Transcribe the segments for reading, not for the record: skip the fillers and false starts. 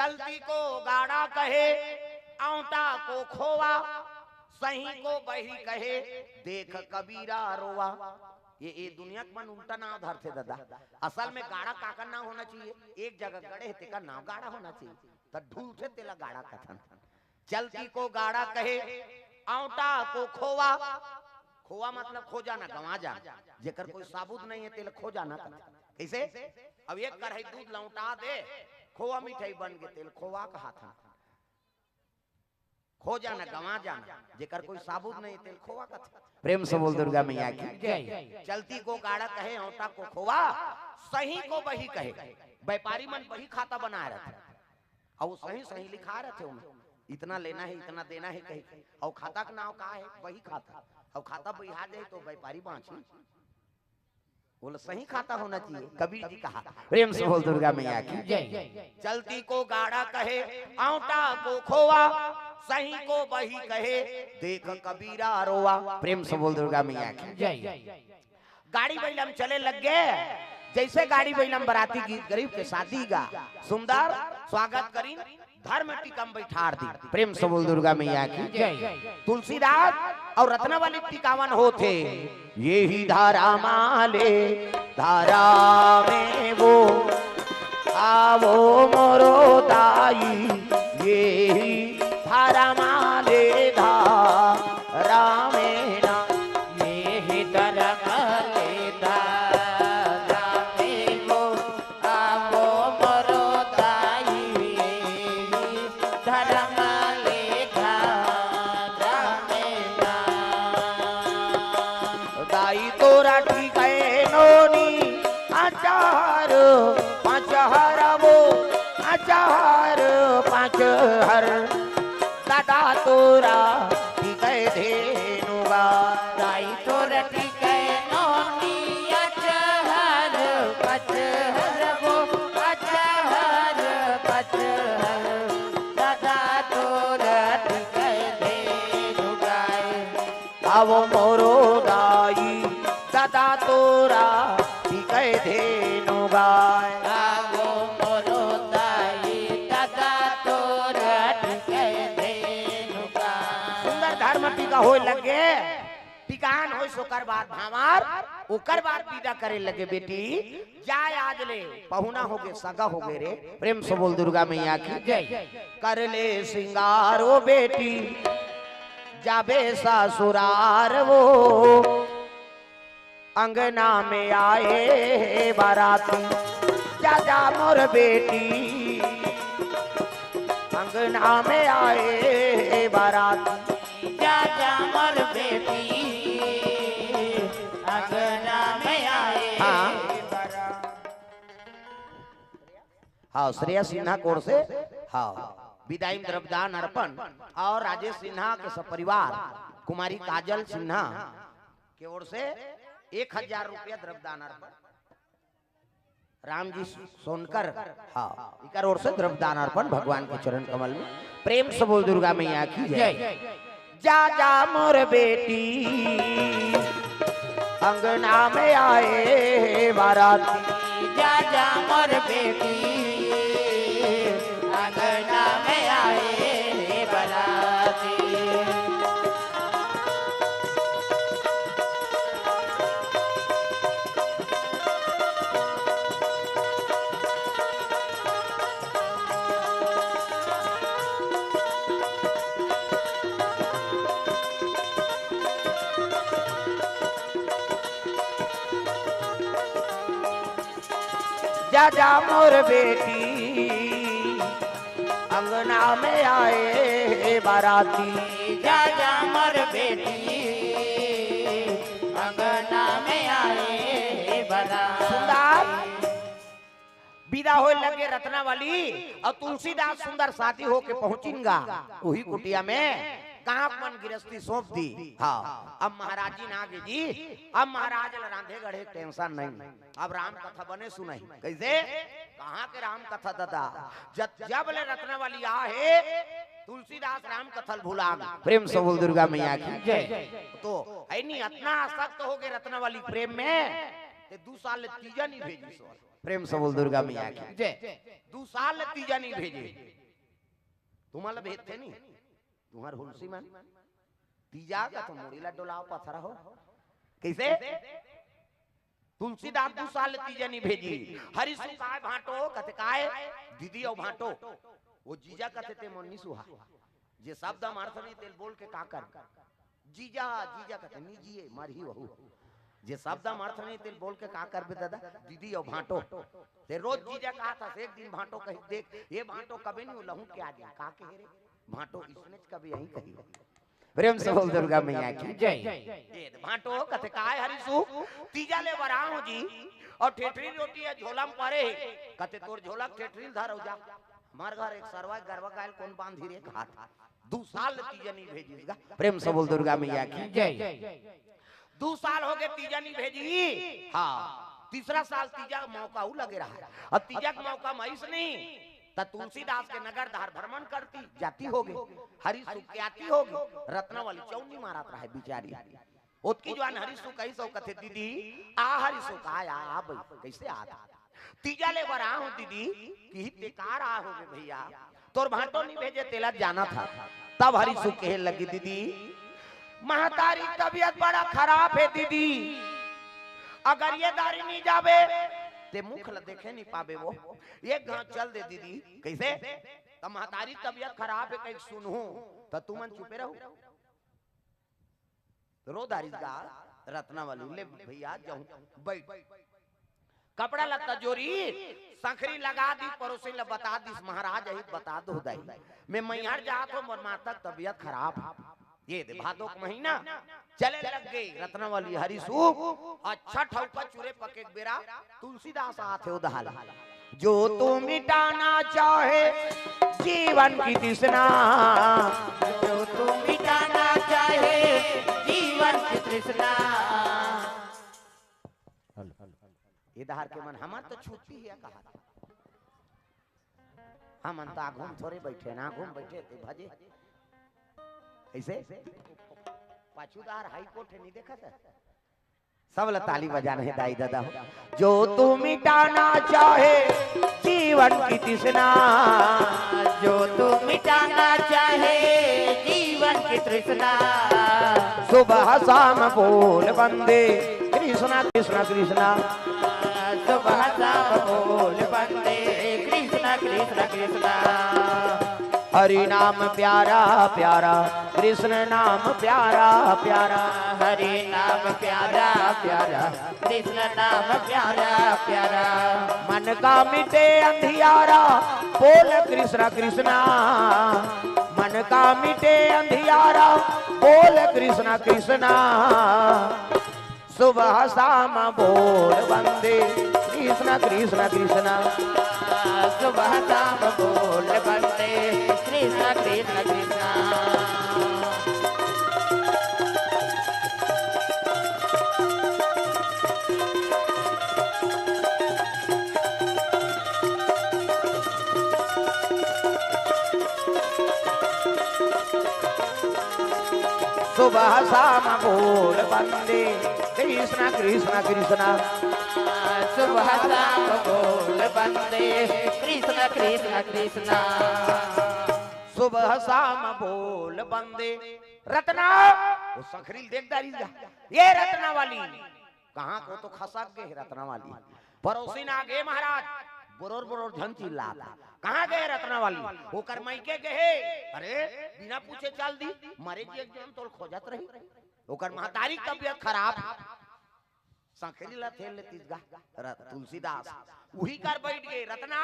चलती को गाड़ा कहे, औंटा को खोवा, सही को बही कहे, देख कबीरा रोवा। ये दुनिया के मन उल्टा नाम धरते दादा। असल में गाड़ा काका नाम होना चाहिए, एक जगह गड़े तेका नाम गाड़ा होना चाहिए, तो ढूल से तेला गाड़ा कथन। चलती को गाड़ा कहे, औंटा को खोवा, खोवा मतलब खो जाना, गंवा जाना, जेकर कोई साबुत नहीं है तेल खो जाना। कैसे? अब एक कढ़ाई दूध लौटा दे, खोवा मिठाई बन के तेल खोवा कहा था। खो जाना, गंवा जाना, जेकर कोई साबुत नहीं तेल खोवा का। प्रेम से बोल दुर्गा मैया की जय। चलती को गाड़ा कहे, औंटा को खोवा, सही को बही कहे। व्यापारी मन बही खाता बना रहे थे और वो सही सही लिखा रहे थे उनमें, इतना लेना है इतना देना है कहीं, और खाता का नाम का है वही खाता, और खाता बिहार जाए तो व्यापारी बांची। बोले सही खाता होना चाहिए, कबीर जी कहा। प्रेम से बोल दुर्गा मैया की जय। चलती को गाड़ा कहे, औंटा को खोवा, सही को बही कहे, देख कबीरा रोवा। प्रेम से बोल दुर्गा मैया की जय। गाड़ी बैलम चले लग गए, जैसे गाड़ी बैलम बराती गीत गरीब के शादी का सुंदर स्वागत करी, धर्म टिकम बैठार दी। प्रेम से बोल दुर्गा मैया की जय। तुलसीदास और रत्नावली टिकावन होते, ये ही धारा माले धारा में वो आवो मोरो दाई, ये ही धारा माले धारा में ना, ये ही धारा माले धारा में वो आवो मोरो दाई, धारा माले धारा में ना। दाई तोरा ठीक है नोनी आचार पाँच हर, वो आचार पाँच हर, दादा तोरा ठीक है धेनुगा। दाई तोरा ठीक है नोनी आचार पाँच हर, वो आचार पाँच हर, दादा तोरा ठीक है धेनुगा। आवो मोरो दाई दादा तोरा ठीक है धेनुगा। आवो मोरो दाई दादा तोरा ठीक है धेनुगा। सुंदर धर्म टीका होए लगे, टिकान होए सोकर बाद भामार, ओकर बाद पीड़ा करे लगे। बेटी जाय आज ले पहुना हो गए, सगा हो गए रे। प्रेम से बोल दुर्गा मैया की जय। कर ले सिंगार वो बेटी, जाबे ससुरार वो, अंगना में आए बाराती, जा जा मोर बेटी, अंगना में आए बाराती, जा जा मोर बेटी, अंगना में आए बाराती। हाँ श्रेया सिन्हा कोर से हाँ विदाई द्रव्यदान अर्पण, और राजेश सिन्हा के सब परिवार, कुमारी काजल सिन्हा की ओर से 1000 रुपया द्रव्यदान अर्पण। राम जी सोनकर हाँ इकर ओर से द्रव्यदान अर्पण भगवान के चरण कमल में। प्रेम से बोल दुर्गा मैया की जय। जा जा मोर बेटी, अंगना में आए बाराती, जा जा मोर बेटी, अंगना में आए बाराती। जा जा मोर बेटी, अंगना में आए बाराती, जा जा मोर बेटी, अंगना में आए बाराती। सुंदर विदा हो लगे रत्नावली और तुलसीदास सुंदर साथी हो के पहुंचिनगा वही कुटिया में। कहाँ मन गिरस्ती सौंप दी। हाँ अब महाराज जी नागे जी, अब महाराज रांधे गढ़े टेंशन नहीं, अब राम कथा बने सुनाई। कैसे? कहाँ के राम कथा दादा, जब ले रत्नावली आहे तुलसीदास राम कथल भुला गए। प्रेम से बोल दुर्गा मैया की जय। तो है नहीं इतना आसक्त हो गए रत्नावली प्रेम में, ते 2 साल ले तीजा नहीं भेजी सो प्रेम से बोल दुर्गा मैया की जय 2 साल ले तीजा नहीं भेजे तुम्हारा भेजते नहीं तुम्हार हुलसी मन तीजा का तो मोड़ीला डोलाओ पथरा हो कैसे तुलसीदास 2 साल ले तीजा नहीं भेजी हरिसु काय भाटो कथे काय दीदी और भाटो वो जीजा कथे ते मोनी सुहा जे शब्द अर्थ नहीं तेल बोल के का कर जीजा जीजा कथे नी जिए मरही वहू जे शब्द अर्थ नहीं तेल बोल के का कर बे दादा दीदी और भाटो ते रोज जीजा कहा था एक दिन भाटो कही देख ये भाटो कभी नहीं लहू क्या दिन का के रे भाटो इसने कभी यही कही प्रेम से बोल दुर्गा मैया की जय ये भाटो कथे काय हरिसु तीजा ले बराऊ जी और ठेठरी रोटी है झोला में परे कथे तोर झोला ठेठरी धर जा हमार घर एक सरवा गरवा गायल कौन बांधी रे घाट 2 साल तीजा नहीं भेजीगा प्रेम से बोल दुर्गा मैया की जय 2 साल हो गए तीजा नहीं भेजी हाँ तीसरा साल तीजा का मौका उ लगे रहा और तीजा का मौका महिष नहीं त तुलसीदास के नगर धार भ्रमण करती जाती होगी हरिसु क्याती होगी रत्नावली चौनी मारत रहा बिचारी ओतकी जवान हरिसु कही सो कथे दीदी आ हरिसु का आ भाई कैसे आता तीजा ले बरा हूं दीदी कि बेकार आ होगे भैया तोर भाटो नहीं भेजे तेला जाना था तब हरिसु कहे लगी दीदी महतारी तबीयत बड़ा खराब है दीदी अगर ये दारी नहीं जावे ते मुख ल देखे नहीं पावे वो एक घाट चल दे दीदी कैसे तब महतारी तबीयत खराब है कहीं सुनू तो तुमन चुपे रहो रो दारी गा रत्नावली ले भैया जाऊं बैठ कपड़ा लत्ता जोरी संखरी लगा दी पड़ोसी ले बता दी महाराज यही बता दो दाई मैं मैहर जात हूं मोर माता तबीयत खराब ये दे भादो का महीना चले लग गई रत्नावली हरिसु अच्छा ठौका चूरे पके बेरा तुलसीदास आते उधाल जो तू मिटाना चाहे जीवन की तृष्णा जो तू मिटाना चाहे जीवन की तृष्णा इधर के मन हमार तो छूटी है कहा हम अंता घूम थोड़े बैठे ना घूम बैठे ते भजे ऐसे पाछूदार हाई कोर्ट नहीं देखा था सब लोग ताली बजा रहे दाई दादा जो तू मिटाना चाहे जीवन की तृष्णा जो तू मिटाना चाहे जीवन की तृष्णा सुबह शाम बोल बंदे कृष्णा कृष्णा कृष्णा सुबह शाम बोल बंदे कृष्णा कृष्णा कृष्णा हरि नाम प्यारा प्यारा कृष्ण नाम प्यारा प्यारा हरि नाम प्यारा प्यारा कृष्ण नाम प्यारा प्यारा मन का मिटे अंधियारा बोल कृष्णा कृष्णा मन का मिटे अंधियारा बोल कृष्णा कृष्णा सुबह शाम बोल बंदे कृष्णा कृष्णा कृष्णा सुबह शाम बोल बंदे कृष्णा कृष्णा कृष्णा सुबह शाम बोल बंदे कृष्णा कृष्णा कृष्णा सुबह शाम बोल बंदे कृष्णा कृष्णा कृष्णा सुबह शाम बोल बंदे रत्ना वो सखरील देखदारी जा ये रत्ना वाली कहाँ को तो खसक गए रत्ना वाली पड़ोसी ना गए महाराज बोरोर बोरोर धन चिल्ला कहाँ गए रत्ना वाली होकर मैके गए अरे बिना पूछे चल दी मरे जी एक जन तोल खोजत रही होकर महतारी तबीयत खराब सखरी ला थेल ले तीसगा तुलसीदास वही कर बैठ गए रत्ना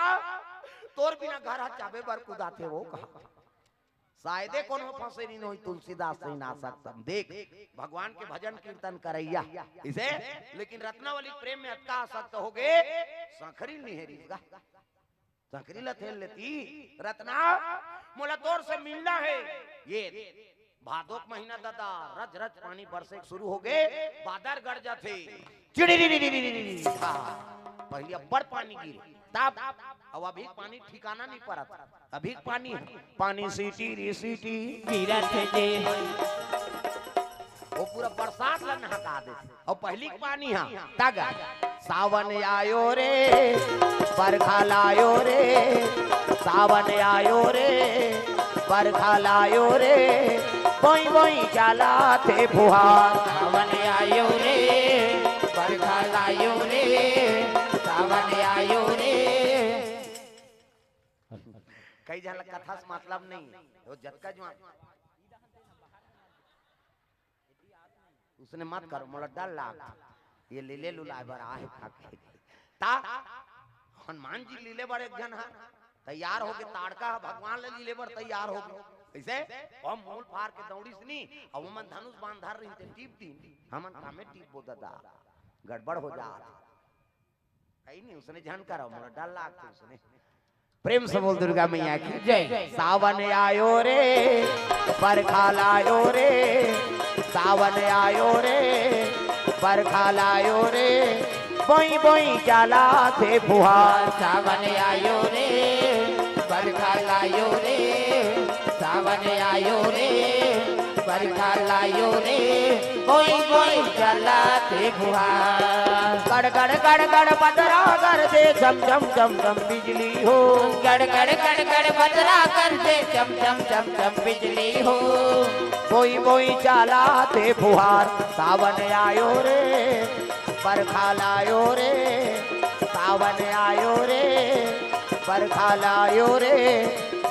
तोर बिना घर चाबे बर कुदाते वो कहा शायदे कोनो फंसे नहीं होई तुलसीदास से ना सकता देख भगवान के भजन कीर्तन करैया इसे लेकिन रत्नावली प्रेम में अटका आसक्त हो गए सखरी नहीं है रिसगा सखरी ला थेल लेती रत्ना मोला तोर से मिलना है ये भादोक महीना दादा रज रज पानी बरसे शुरू हो गए बादर गड़ जाते चिड़ी पहले अब्बड़ पानी गिरे तब अब अभी पानी ठिकाना नहीं पड़ा अभी पानी पानी सीटी री सीटी गिरत जे वो पूरा बरसात ला नहका दे और पहली पानी हा तग सावन आयो रे बरखा लायो रे सावन आयो रे बरखा लायो रे बोई बोई चला थे फुहार सावन आयो रे बरखा लायो रे सावन आयो रे। कई जन कथा से मतलब नहीं वो जतका जो उसने मत करो मोला डर लाग ये लीले लुलाए बर आहे खाके ता हनुमान जी लीले बर एक जन है तैयार होके ताड़का भगवान ले लीले बर तैयार हो गए ऐसे हम मूल फार के दौड़ी सनी और वो मन धनुष बांध धर रही थे टीप दी हमन कामे टीप बो दादा गड़बड़ हो जा कहीं नहीं उसने जान करो मोला डर लाग उसने प्रेम से बोल दुर्गा मैया की जय। सावन आयो रे बरखा लायो रे सावन आयो रे बरखा लायो रे बोई बोई चला थे फुहार सावन आयो रे बरखा लायो रे सावन आयो रे बरखा लायो रे कोई कोई चला थे फुहार गड़ गड़ गड़ गड़ बदरा कर दे झम झम झम झम बिजली हो गड़ गड़ गड़ गड़ बदरा कर दे चम चम चम चम बिजली हो बोई बोई चला थे फुहार सावन आयो रे बरखा लायो रे सावन आयो रे बरखा लायो रे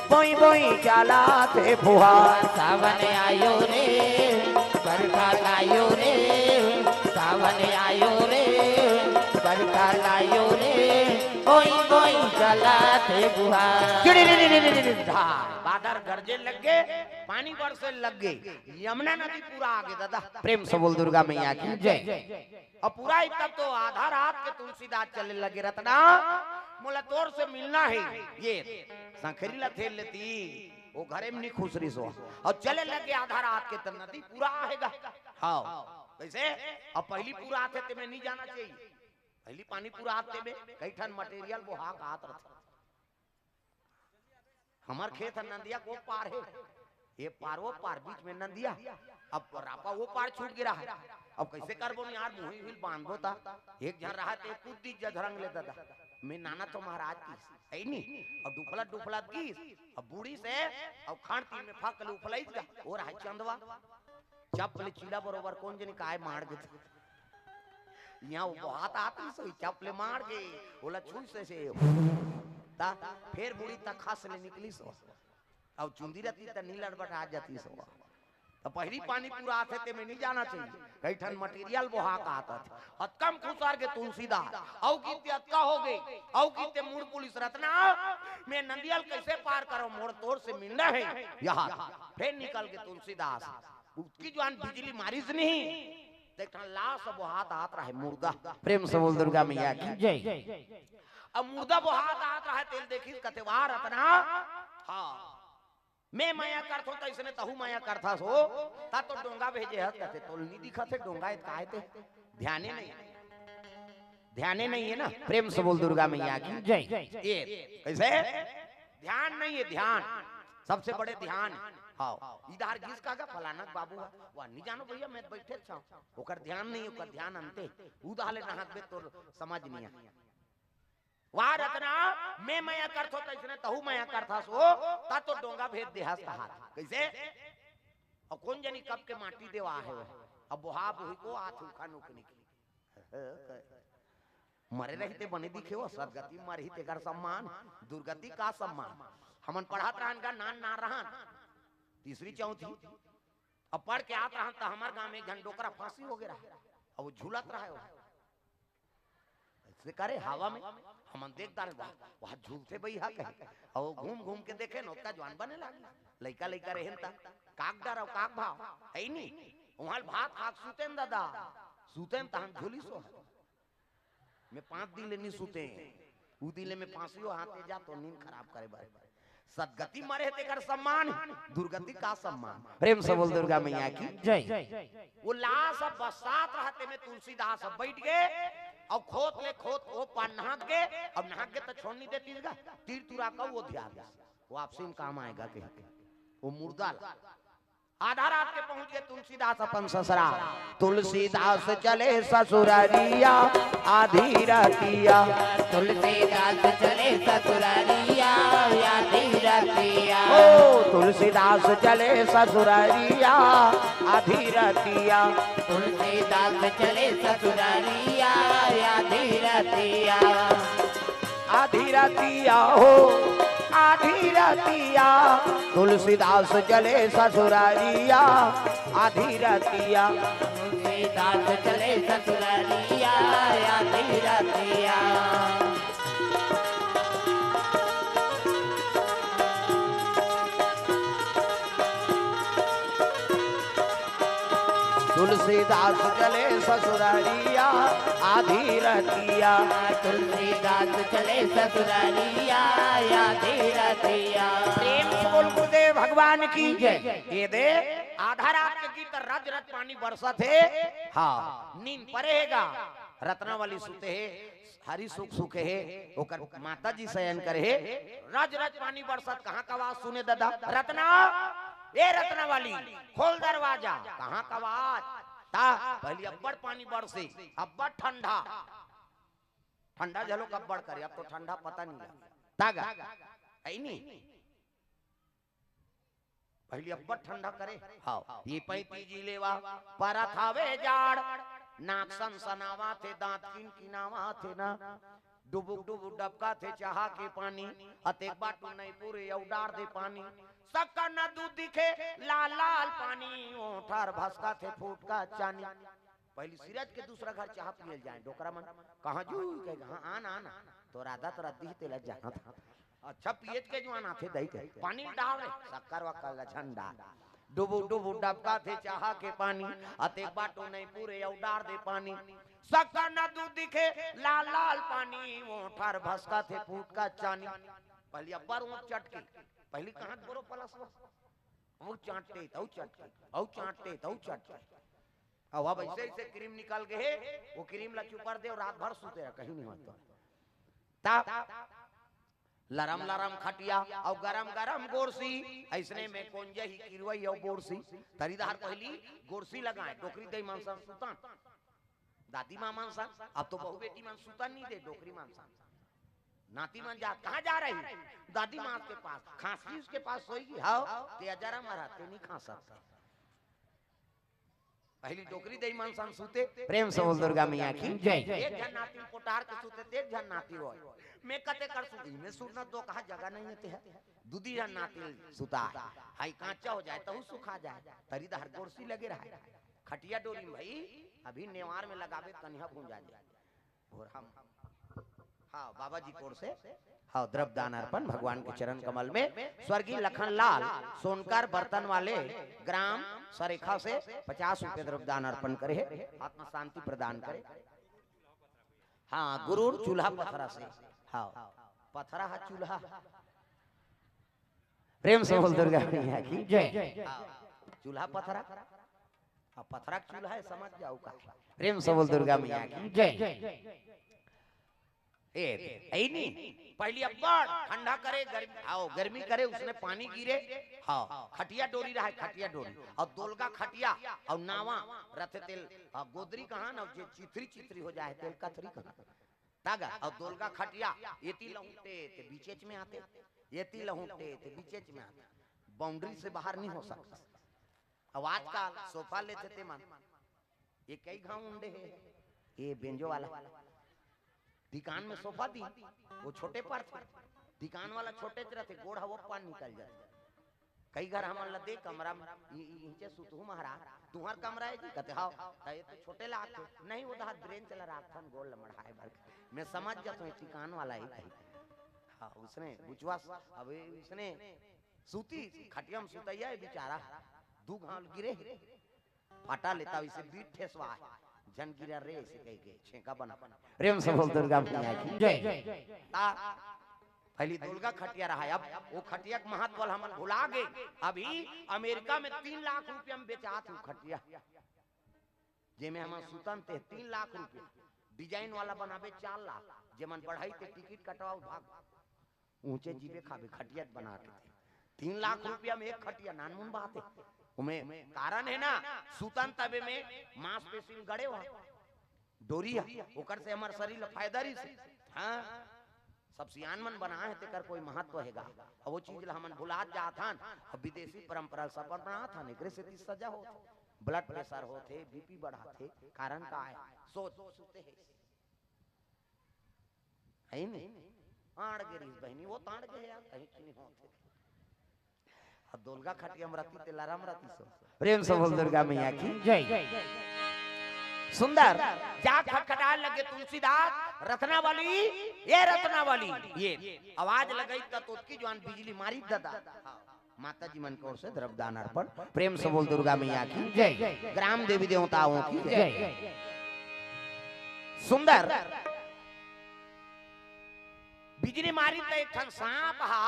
बोई बोई चला थे फुहार सावन आयो रे बरखा लायो रे सावन आयो रे बरखा लायो रे कोई कोई चला थे बुहार बादर गरजे लग गए पानी बरसे लग गए यमुना नदी पूरा आगे दादा प्रेम से बोल दुर्गा मैया की जय। और पूरा ही तब तो आधा रात के तुलसीदास चलने लगे रत्ना मोला तोर से मिलना है ये संखरी ला थेल लेती वो घरे में नहीं खुसरी सो और चले लगे आधा रात के तो नदी पूरा आएगा हाँ वैसे अब पहली पूरा आते थे मैं नहीं जाना चाहिए पहली पानी पूरा आते में कई ठन मटेरियल वो हाथ हाथ रखता हमार खेत नंदिया को पार है ये पार वो पार बीच में नंदिया अब रापा वो पार छूट गिरा है अब कैसे करबो यार मुही हिल बांधो ता एक जन रहा थे कूद दी जधरंग ले दादा मैं नाना तो महाराज की है नहीं और डुफला डुफला गीस अब बूढ़ी से अब खान तीन में फाकल उफलाई का और है चंदवा चपले चीला बरोबर कौन जनी काय मार दे यहाँ बहुत आती सो चपले मार गए बोला छुई से ता फिर बूढ़ी तक खास ले निकली सो अब चुंदी रहती तो नीलड़ बटा जाती सो तो पहली पानी पूरा आते थे मैं नहीं जाना चाहिए कई ठन मटेरियल वो हाथ आता था अतकम खुसार के तुलसीदास औ कीते अतका हो गई औ कीते मूड पुलिस रत्ना मैं नंदियल कैसे पार करो मोड़ तोड़ से मिलना है यहाँ फिर निकल के तुलसीदास उसकी जो बिजली मारिस नहीं देखना लाश वो हाथ हाथ रहा मुर्दा प्रेम से बोल दुर्गा मैया की जय। अब मुर्दा वो हाथ हाथ रहा तेल देखी कतेवार रत्ना हाँ मैं माया करथो तो इसने तहु माया करथा सो ता तो डोंगा भेजे हत कथे तोल नहीं दिखा थे डोंगा इत काहे थे ध्याने नहीं है ना प्रेम से बोल दुर्गा मैया की जय। ये कैसे ध्यान नहीं है ध्यान सबसे बड़े ध्यान हाँ इधर घिस का फलाना बाबू वह नहीं जानो भैया मैं बैठे था ओकर ध्यान नहीं ओकर ध्यान अंते उदाले नहात बे तो समझ नहीं आ वाह रत्ना मैं माया करथो तो इसने तहु माया करथा सो ता तो डोंगा भेद दे हाथ कैसे और कौन जानी कब के माटी देवा है अब बुहा बुही को हाथ उखा नुक निकली मरे रहते बने दिखे वो सदगति मरही तेकर सम्मान दुर्गति का सम्मान हमन पढ़ात रहन का नान ना रहन तीसरी चौथी अब पढ़ के आत रहन त हमार गांव में एक घंटोकरा फांसी हो गया अब वो झूलत रहा है ऐसे करे हवा में हमन देखता रहे वहां झूलते भैया कहे और घूम घूम के देखे न उसका जवान बने लगा लइका लइका रहन ता काक डर और काक भाव है नहीं वहां भात खाक सुतेन दादा सुतेन त हम झूली सो मैं 5 दिन ले नहीं सुते उ दिले में फांसियो हाथे जा तो नींद खराब करे बारे सदगति मरे तेकर सम्मान दुर्गति का सम्मान प्रेम से बोल दुर्गा मैया की जय। वो लाश अब बसात रहते में तुलसीदास अब बैठ गए और खोत ले खोत वो पान नहाक गए अब नहाक गए तो छोड़ नहीं देती तीर तुरा का वो ध्यान वो आपसे काम आएगा कहते वो मुर्दा आधा रात के पहुंच गए तुलसीदास अपन ससुरा। तुलसीदास चले ससुरारिया आधी रातिया। तुलसीदास चले ससुरारिया आधी रातिया। ओ तुलसीदास चले ससुरारिया आधी रातिया। तुलसीदास चले ससुरारिया आधी रातिया। आधी रातिया हो आधी रातिया। तुलसीदास चले ससुरारिया आधी रातिया। तुलसीदास चले ससुरारिया आधी रातिया। तुलसीदास चले ससुरारिया आधी रातिया। तुलसीदास चले ससुरारिया आधी रातिया। प्रेम से बोल गुरुदेव भगवान की जय। ये दे आधा रात के गीत रज रज पानी बरसा थे। हाँ नींद पड़ेगा रत्नावली सुते है हरी सुख सुखे है ओकर माता जी शयन करे है। रज रज पानी बरसत कहाँ का आवाज सुने दादा रत्ना ए रत्नावली खोल दरवाजा। कहाँ का आवाज ता पहले अब्बड़ पानी बरसे अब्बड़ ठंडा ठंडा झलो कब्बड़ करे अब तो ठंडा पता नहीं तागा है नहीं पहले अब्बड़ ठंडा करे। हाँ ये 35 जिलेवा परा थावे जाड़ नाक सनसनावा थे दांत किनकिनावा थे ना डुबुक डुबुक डबका थे चाहा के पानी अते बाटू नहीं पूरे उडार दे पानी सक्का न दूध दिखे लाल लाल पानी ओठार भसका थे फूट का चानी। पहली सिरज के दूसरा घर चाह पियल जाए डोकरा मन कहां जू कहे हां आना आना तो राधा तो रद्दी ते लग जाना था। अच्छा पियत के जवान आथे दही के पानी डावे शक्कर वक्कर झंडा डुबु डुबु डबका थे चाहा के पानी अते बाटो नहीं पूरे उडार दे पानी सक्का न दूध दिखे लाल लाल पानी ओठार भसका थे फूट का चानी। पहली अब्बर ऊंट चटके पहली कहां बोरो पलस वो चाटते तो चटके औ चाटते तो चटके अब ऐसे ऐसे क्रीम निकाल गए वो क्रीम ला चुपर दे और रात भर सोते रह कहीं नहीं होता ता लरम लरम खटिया और गरम गरम गोरसी ऐसने में कोंजे ही किरवई और गोरसी तरीदार पहली गोरसी लगाए डोकरी दे मानसा सुतान दादी मां मानसा अब तो बहू बेटी मान सुतान नहीं दे डोकरी मानसा नाती मन जा कहां जा रही दादी मां के पास खांसी उसके पास सोएगी हां ते अजरा मारा ते नहीं खा सकता। पहली डोकरी दे मान सन सूते प्रेम से बोल दुर्गा मैया की जय। एक जन नाती कोटार के सूते ते एक जन नाती होय मैं कते कर सूती में सूतना दो कहा जगह नहीं होती है दूधी जन नाती सुता हाई कांचा हो जाए तो सुखा जाए तरी हर गोरसी लगे रहा खटिया डोरी भाई अभी नेवार में लगावे कन्या भूंजा जाए और हम हाँ बाबा जी कोर से हाँ द्रव्य दान अर्पण भगवान के चरण कमल में स्वर्गीय लखनलाल सोनकर बर्तन वाले ग्राम सरेखा से 50 रुपए द्रव्य दान अर्पण करे आत्मा शांति प्रदान करे। हाँ गुरूर चूल्हा पथरा से हाँ पथरा है चूल्हा प्रेम से बोल दुर्गा मैया की जय। चूल्हा पथरा पथरा चूल्हा है समझ जाओ का प्रेम से बोल दुर्गा मैया की जय। नहीं पहली अब्बड़ ठंडा करे गर्मी आओ गर्मी करे उसमें पानी गिरे हाँ खटिया डोरी रहा खटिया डोरी और दोलगा खटिया और नावा रथ तेल गोदरी कहा ना चिथरी चिथरी हो जाए तेल कथरी कहा तागा और दोलगा खटिया येती लहुटे ते बीचेच में आते येती लहुटे ते बीचेच में आते बाउंड्री से बाहर नहीं हो सकता। अब आजकल सोफा लेते थे मन ये कई घाव उंडे है ये बेंजो वाला दुकान में सोफा दी वो छोटे पर थे दुकान वाला छोटे रहते गोड़ हवा पान निकल जाए कई घर हमार लदे कमरा नीचे सुतहू महाराज तुम्हार कमरा है जी कहते हां ये तो छोटे लाख नहीं वो तो ब्रेन चला राखन गोल लमड़ाए भर मैं समझ जाता हूं दुकान वाला ही कही हां उसने बुचवा अब इसने सूती खटिया में सुतैया है बेचारा दू घाल गिरे फटा लेता इसे बीट ठेसवा जन गिरा रे से कह के छेका बना प्रेम से बोल दुर्गा मैया की जय। पहली दुर्गा खटिया रहा अब वो खटिया के महत्व हम भुला गए। अभी अमेरिका में 3 लाख रुपया में बेचात हूँ खटिया जेमे हम सुतन थे 3 लाख रुपया डिजाइन वाला बनावे 4 लाख जेमन बढ़ाई ते टिकट कटवाओ भाग ऊंचे जीवे खावे खटिया बना के 3 लाख रुपया में एक खटिया नानमुन बात है उमें कारण है ना, सूतन तबे में मांसपेशी गड़े हुआ डोरी है, ओकर से हमार शरीर फायदा रही से। हाँ सब सियान मन बना है तेकर कोई महत्व हैगा, और वो चीज हमन भुला जात हन। अब विदेशी परंपरा सब बना था, एकरे से सजा हो, ब्लड प्रेशर होते, बीपी बढ़ाते, कारण का है सोच सुते है नहीं आड़ गिरी बहनी वो ताड़ गए यार कहीं नहीं होते। अब दुर्गा खटिया मरती ते लारा मरती सो प्रेम से बोल दुर्गा मैया की जय। सुंदर जा खटखटा लगे तुलसीदास रत्ना वाली, ये रत्ना वाली, ये आवाज लगाई तो उसकी जवान बिजली मारी दादा। माता जी मन की ओर से द्रव्यदान अर्पण। प्रेम से बोल दुर्गा मैया की जय। ग्राम देवी देवताओं की जय। जय। सुंदर बिजली मारी तो एक ठन सांप हा,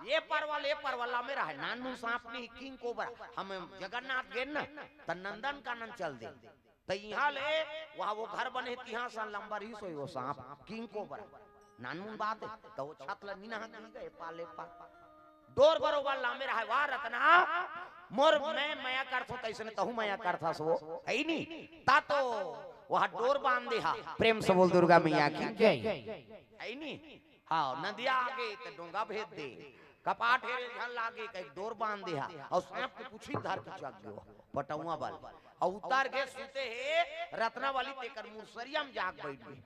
ये परवला में रहा नानू सांप नहीं किंग कोबरा। हम जगन्नाथ गए ना तो नंदन कानन चल दे तो यहाँ ले वहाँ वो घर बने तिहा सा लंबा ही सोई वो सांप किंग कोबरा नानू बात है तो वो छत लगी ना गए पाले पा डोर बरोबर लामे रहा वाह रत्ना मोर मैं करथो तैसने तहु मैं करथा सो है नहीं ता तो वहाँ डोर बांध दे हा। प्रेम से बोल दुर्गा मैया की जय। है नहीं हाँ नदिया आगे तो डोंगा भेज दे, कपाट हेरे झल लागे कहीं डोर बांध दे हा, और सांप के कुछ ही धर के चक गयो पटौआ वाल और उतार के सुते है रत्ना वाली तेकर मुरसरिया में जाग बैठ गई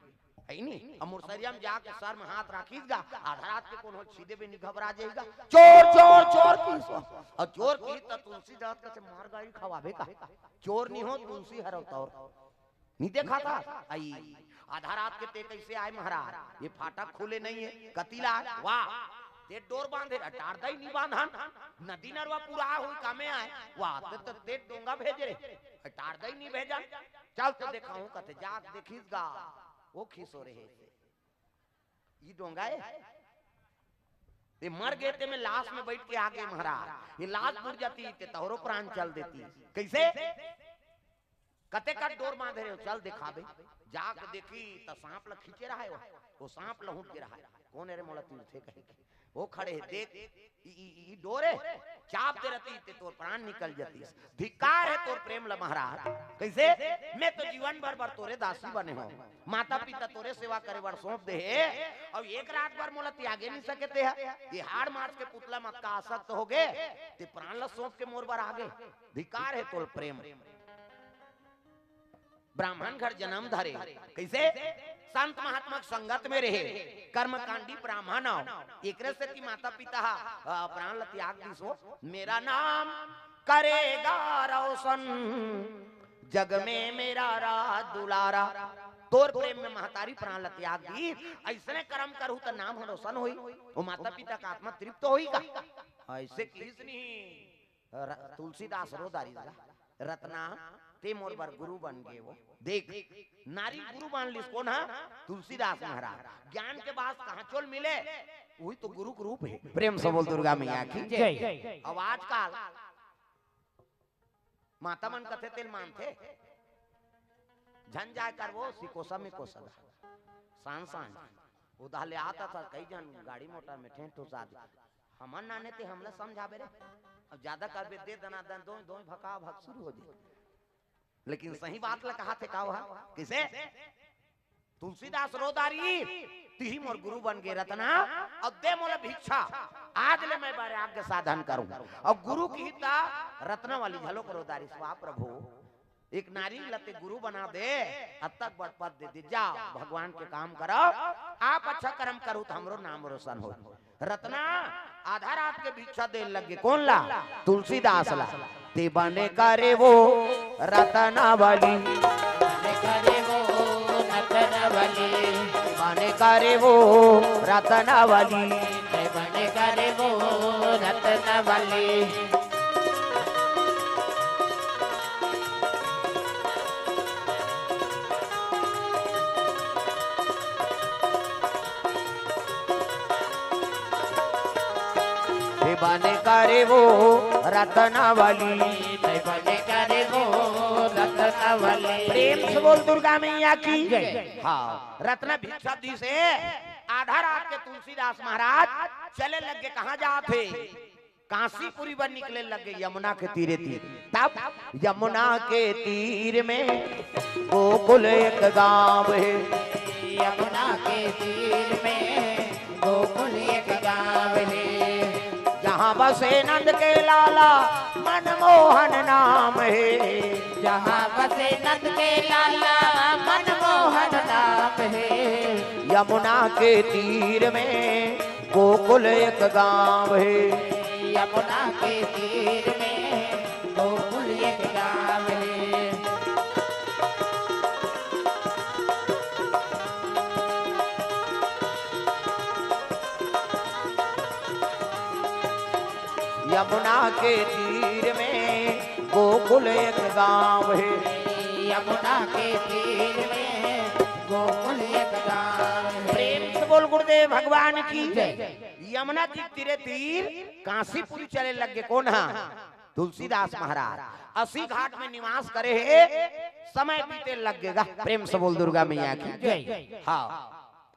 है नहीं। और मुरसरिया में जाके सर में हाथ राखीगा, आधा रात के कौन सीधे भी नहीं घबरा जाएगा चोर चोर चोर की और चोर की तो तुलसी दास का से मार गाड़ी खवाबे का चोर नहीं हो तुलसी हरवता और नहीं देखा था आई आधा रात के ते कैसे आए महाराज, ये फाटक खोले नहीं है कतीला वाह ते डोर बांधे टारदा ही नहीं बांधन नदी नरवा पूरा हुई कामे आए वाह तो ते डोंगा भेजे रे टारदा ही नहीं भेजा। चल तो दिखाऊं कते जाग देखीस गा वो खिसो रहे ये डोंगा है ये मर गए ते में लाश में बैठ के आगे महाराज, ये लाश गिर जाती ते तोहरो प्राण चल देती कैसे कते का डोर बांधे रहे चल दिखाबे। जाक देखी तो सांप ल खींचे रहा है वो सांप लहुट के रहा है कौन रे मोला तीर्थे कहे वो खड़े है देख ई डोरे चाप दे रहती ते तोर प्राण निकल जाती। धिक्कार है तोर प्रेम ल महाराज कैसे मैं तो जीवन भर भर तोरे दासी बने हो, माता पिता तोरे सेवा करे बर सौंप दे है और एक रात भर मोला त्यागे नहीं सकते है, ये हाड़ मार के पुतला मत का आसक्त हो गए ते प्राण ल सौंप के मोर बर आगे। धिक्कार है तोर प्रेम। ब्राह्मण घर जन्म धरे कैसे संत महात्मा संगत में रहे कर्मकांडी ब्राह्मण एक से की माता पिता प्राण ल त्याग दिसो मेरा नाम करेगा रोशन जग में मेरा राज दुलारा। तोर प्रेम में महतारी प्राण ल त्याग दी ऐसने कर्म करू तो नाम रोशन होई, वो माता पिता का आत्मा तृप्त होईगा ऐसे किस नहीं। तुलसीदास रोदारी रत्ना ते मोर बर गुरु बन गए वो देख नारी गुरु मान लिस कौन है तुलसीदास महाराज। ज्ञान के बाद कहाँ चोल मिले वही तो गुरु के रूप है। प्रेम से बोल दुर्गा मैया की जय। अब आजकल माता मन कथे तेल मानते झन जाए कर वो सिकोसा में कोसा सांझ सांझ उधार ले आता था कई जन गाड़ी मोटर में ठेठ तो साथ हमन नाने थे हमला समझावे रे अब ज्यादा कर दे दना दन दो दो भका भक शुरू हो जाए। लेकिन सही बात ला कहा थे का वहा किसे तुलसीदास रोदारी तिही मोर गुरु बन गए रत्ना अब दे मोला भिक्षा आज ले मैं बारे आगे साधन करूं अब गुरु की हिता रत्ना वाली झलो को रोदारी स्वा प्रभु एक नारी लते गुरु बना दे अब तक बड़ पद दे दे जा भगवान के काम करो आप अच्छा कर्म करो तो हमरो नाम रोशन हो। रत्ना आधा रात के भिक्षा दे लगे कौन ला तुलसीदास ला ते बने करे वो रत्ना वाली बने करे वो रत्ना वाली बने करे वो रत्ना वाली बने करे वो रत्ना वाली। बने करे वो रत्ना वाली बने करे वो रत्ना वाली। प्रेम से बोल दुर्गा मैया की हाँ रत्ना भिक्षा दी से आधा रात के तुलसीदास महाराज चले लगे कहाँ जाते काशीपुरी पर निकले लगे यमुना के तीरे तीर। तब यमुना के तीर में गोकुल एक गांव है, यमुना के तीर में गोकुल एक गाँव है, जहाँ बसे नंद के लाला मनमोहन नाम है, जहाँ बसे नंद के लाला मनमोहन नाम है, यमुना के तीर में गोकुल एक गांव है, यमुना के तीर में गोकुल एक गाँव है। यमुना के तीर में गोकुल एक गांव है, यमुना के तीर में गोकुल एक गाँव है। प्रेम से बोल गुरुदेव भगवान की यमुना की तीरे तीर काशीपुरी चले लगे। कौन है? तुलसीदास महाराज 80 घाट में निवास करे है, समय बीते लगेगा। प्रेम से बोल दुर्गा मैया की जय। हाँ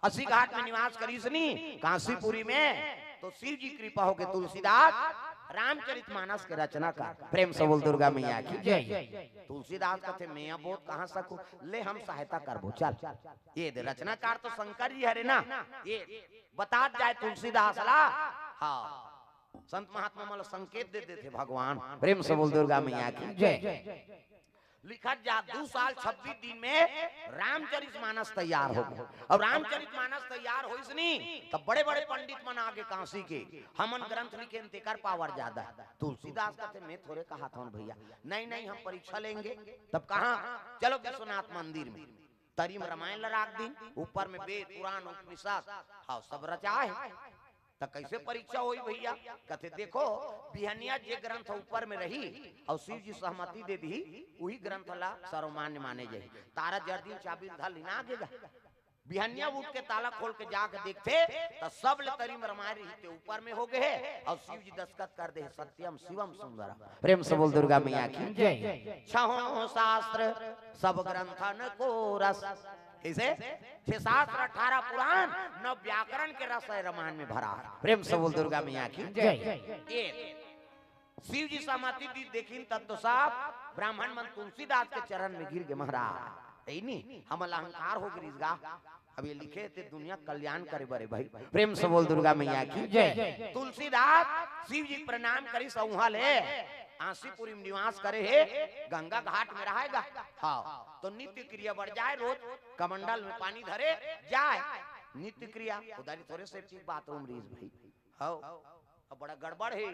80 घाट में निवास करी सुनी काशीपुरी में, तो शिव जी कृपा हो गए तुलसीदास रामचरितमानस के रचना का। प्रेम से बोल दुर्गा मैया की जय। तुलसीदास कहते मैं बहुत कहां सकूं, ले हम सहायता करबो। चल ये रचनाकार तो शंकर जी हरे ना, ये बता जाए तुलसीदास ला। हाँ संत महात्मा मतलब संकेत दे देते भगवान। प्रेम से बोल दुर्गा मैया की जय। लिखा जा 2 साल 26 दिन में रामचरितमानस तैयार हो गया। अब रामचरितमानस तैयार हो इसनी तब बड़े बड़े पंडित मन आगे काशी के हमन ग्रंथ लिखे तेकर पावर ज्यादा। तुलसीदास कहते मैं थोड़े कहा था भैया, नहीं नहीं हम परीक्षा लेंगे। तब कहा चलो विश्वनाथ मंदिर में तरीम रामायण लराग दिन, ऊपर में वेद पुराण उपनिषद हाँ सब रचा है। तो कैसे परीक्षा हुई भैया? कहते देखो बिहनिया जे ग्रंथ ऊपर में रही और शिव जी सहमति दे दी, वही ग्रंथ ला सर्वमान्य माने जाए। तारा जर्दीन चाबी धा लिना आगेगा। बिहनिया उठ के ताला खोल के जाके देखते तो सब ले तरी में रमाए रही ऊपर में हो गए और शिव जी दस्तखत कर दे सत्यम शिवम सुंदरम। प्रेम से बोल दुर्गा मैया की जय। छहों शास्त्र सब ग्रंथन को रस, इसे 6 शास्त्र 18 पुराण 9 व्याकरण के रस रामायण में भरा। प्रेम से बोल दुर्गा मैया की जय। शिव जी सहमति दी देखिन तब तो साहब ब्राह्मण मन तुलसीदास के चरण में गिर गए। महाराज यही नहीं हम अहंकार हो गिरीगा। अब ये लिखे थे दुनिया कल्याण करे बड़े भाई। प्रेम से बोल दुर्गा मैया की जय। तुलसीदास शिव जी प्रणाम करी सौहा ले आशीपुरी में निवास करे है, गंगा घाट में रहेगा। हाँ तो नित्य क्रिया बढ़ जाए, रोज कमंडल में पानी धरे जाए नित्य क्रिया। उधारी थोड़े से ठीक बाथरूम रीज भाई। हाँ अब बड़ा गड़बड़ है।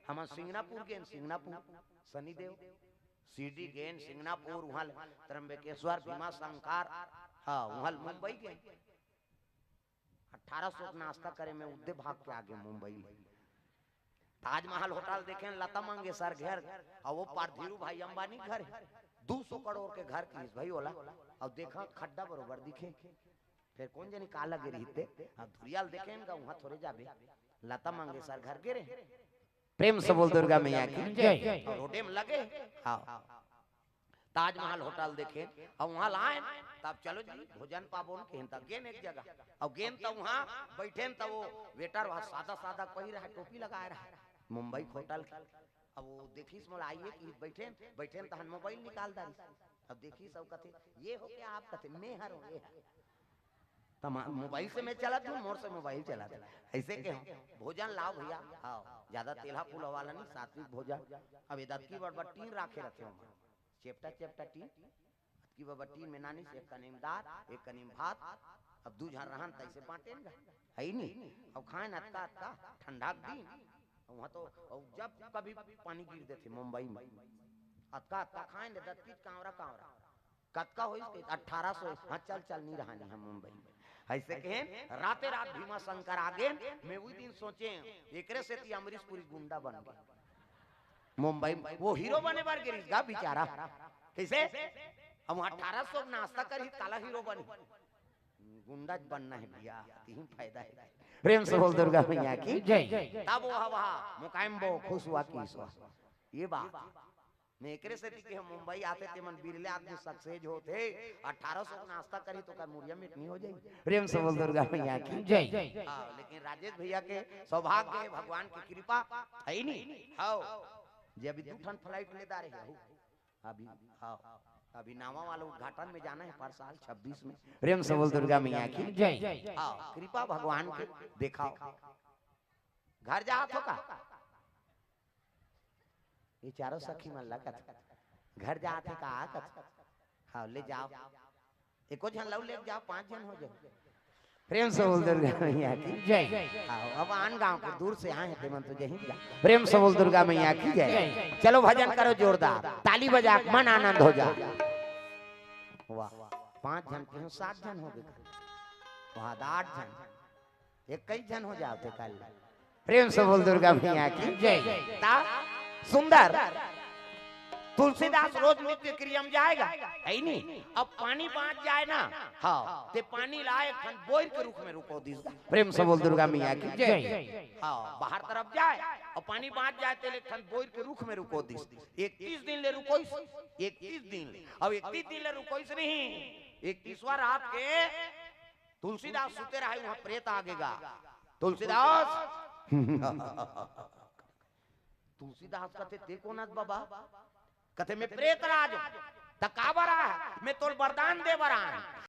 हम सिंगनापुर गए, सिंगनापुर शनिदेव सीडी गेन सिंगनापुर वहां त्र्यंबकेश्वर भीमा शंकर हाँ वहां मुंबई गए 1800 नाश्ता करे में उद्दे भाग के आगे मुंबई ताजमहल होटल देखे लता मंगेशकर घर और वो पार धीरू भाई अंबानी घर 200 करोड़ के घर की भाई वाला। और देखा खड्डा बरोबर दिखे फिर कौन जानी काला गिरते अब धुरियाल देखे वहां थोड़े जाबे लता मंगेशकर घर गिरे। प्रेम से बोल दुर्गा मैया की जय। रोडे में लगे हाँ ताजमहल होटल देखे और वहां लाए तब चलो जी भोजन पाबो न गेन एक जगह और गेन तो वहां बैठे तो वो वेटर वहां सादा सादा पहिर रहा टोपी लगाए रहा मुंबई होटल। अब वो देखी मोला आइए कि बैठे बैठे तो हम मोबाइल निकाल दारी। अब देखी सब कथे ये हो क्या आप कथे मैं हर ये मोबाइल से मैं चला तू मोर से मोबाइल चला ऐसे के भोजन लाओ भैया। हाँ ज्यादा तेला फूल वाला नहीं सात्विक भोजन। अब ये दत्की बड़ टीन राखे रखे हम चेपटा चेपटा टीन की बाबा टीन में नानी से एक का नीम दाल एक का नीम भात। अब 2 जन रहन तैसे बांटेगा है नहीं। अब खाए अटका अटका ठंडा दिन वहां तो जब कभी पानी गिर देते मुंबई में अटका अटका खाए दत्ती कांवरा कांवरा कतका हो 1800 हाँ चल चल नहीं रहा नहीं हम मुंबई में ऐसे कहे राते रात भीमा शंकर आगे मैं वही दिन सोचे एकरे से ती अमरीश पुरी गुंडा बन गया मुंबई में। वो हीरो बने बार गिरीगा बेचारा कैसे हम 1800 नाश्ता करी काला हीरो बने गुंडा बनना है भैया तीन फायदा है। प्रेम से बोल दुर्गा मैया की जय। तब वह मुकायम बो खुश हुआ की ये बात मैं एकरे से कि हम मुंबई आते थे मन बिरले आदमी सक्सेस होते 1800 का नाश्ता करी तो का मुरिया में इतनी हो जाएगी। प्रेम से बोल दुर्गा मैया की जय। लेकिन राजेश भैया के सौभाग्य है, भगवान की कृपा है ही नहीं। हां जे अभी 2 ठन फ्लाइट लेदा रहे हो अभी। हां अभी नावा वाला उद्घाटन में जाना है पर साल 26 में। प्रेम से बोल दुर्गा मैया की जय। हां कृपा भगवान के दिखाओ। घर जा तो का ये चारों सखी मन लगत घर जाते का आकत। हाँ ले जाओ एको जन लव ले जाओ 5 जन हो जाओ। प्रेम से बोल दुर्गा मैया की जय। हाँ अब आन गांव के दूर से आए हैं ते मन तो जहीं जा। प्रेम से बोल दुर्गा मैया की जय। चलो भजन करो जोरदार, ताली बजा मन आनंद हो जा। वाह 5 जन के 7 जन हो गए, वहां 8 जन, 21 जन हो जाते कल। प्रेम से बोल दुर्गा मैया की जय। सुंदर तुलसीदास रोज नित्य क्रिया में जाएगा है नहीं। अब पानी बांट जाए ना हाँ ते पानी लाए खन बोर के रुख में रुको दिस। प्रेम से बोल दुर्गा मैया की जय। हाँ बाहर तरफ जाए और पानी बांट जाए ते खन बोर के रुख में रुको दिस। 31 दिन ले रुको, 31 दिन ले। अब 31 दिन ले रुको नहीं, 21वां रात के तुलसीदास सुते रहे वहां प्रेत आगेगा। तुलसीदास तुलसीदास कहते ते को नाथ बाबा कहते मैं प्रेत राज तकावरा है मैं तोर वरदान दे बरा